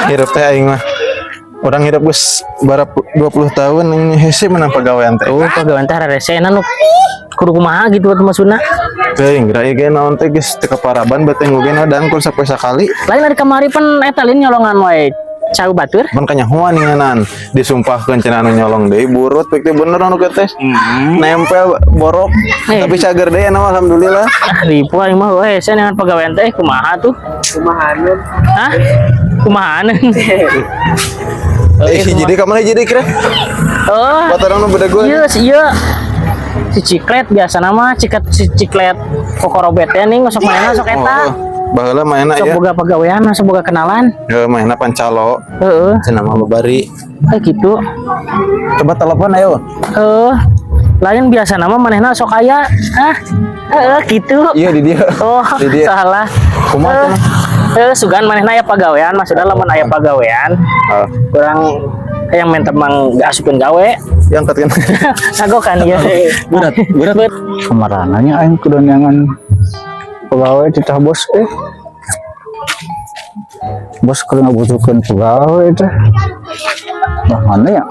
Hirup teh aing mah. Orang hidup geus barap 20 tahun ini hese menang pegawaian teh. Oh, pegawaian teh rese nu kudu kumaha gitu atuh maksudna. Teuing geura ge naon teh geus teu kaparaban beuteung oge na dangkul sapoe sakali. Lain dari kamari pan eta lain nyolongan wae cau batur. Mun kanyahoan ninganan disumpahkeun cenah anu nyolong deui burut pek teh bener anu teh. Nempel borok tapi cager deui anu alhamdulillah. Ripu aing mah we hese dengan pegawaian teh kumaha tuh? Kumahaneun. Hah? Kumaha? Jadi kamana jadi kira? Oh. Batarang nu beda gue. Iya, si Ciklet biasa nama si Ciklet kokorobet teh nih sok mainna sok eta. Baheula mainna ya. Sok boga pagawean, sok boga kenalan. Ya mainna pancalo. Heeh. Cenah mah babari. Gitu. Coba telepon ayo. Lain biasa nama manehna sok aya. Hah? Gitu. Iya di dia. Oh, di dia. salah. Kumaha sugan manehna aya pagawean, maksudna lamun aya pagawean. Kurang yang menta mang asupkeun gawe. Yang katkeun. Sagokan ya. Berat. Kemarananya aing kudu neangan pegawai titah bos bos kalau ngabutuhkeun pegawai teh nah mana ya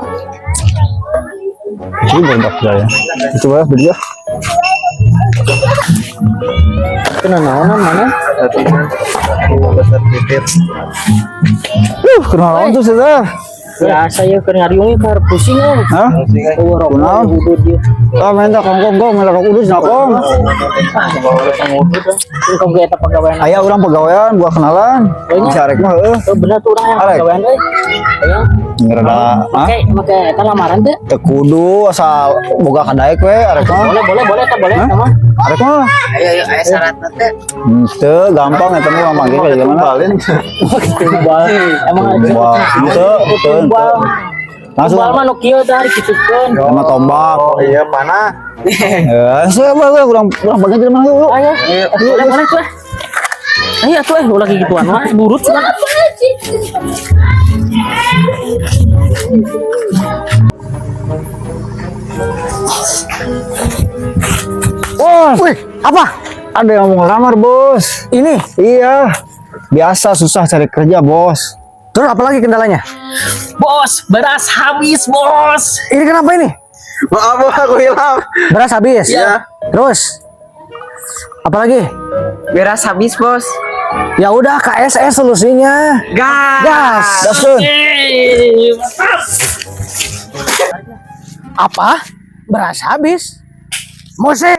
itu banyak ya itu bah beli ya Kena naonan mana? Besar titit. kenal tuh sudah Biasa ya keur ngariung keur pusing euy. hah Kunaon udud dia. ah minta kongkong minta udus nakong Engkau ge eta pagawean. aya urang pegawaian gua kenalan carek mah Bener tuh urang yang Arek. pagawean euy. Aya. ngerada ah Make eta lamaran teh. teu kudu asal boga kadaek we arek mah Boleh eta boleh sama. arek mah Ayo aya syaratna teh. teu gampang eta mah manggil ka gimana Tumbal. Emang Tumbal. Teu langsung tumbal mah nu kieu teh dikitukeun. sama tombak Oh iya panah. ya siapa gua kurang bagian dari mana yuk Ayo. Boleh tuh. Ayo atuh ulah gituan mah burut cuman. wih apa ada yang mau ngelamar bos ini iya biasa susah cari kerja bos terus apa lagi kendalanya Bos, beras habis, Bos. ini kenapa ini Maaf aku hilang. beras habis Iya. terus apa lagi Beras habis, Bos. ya udah KSS solusinya gas gasun apa beras habis musik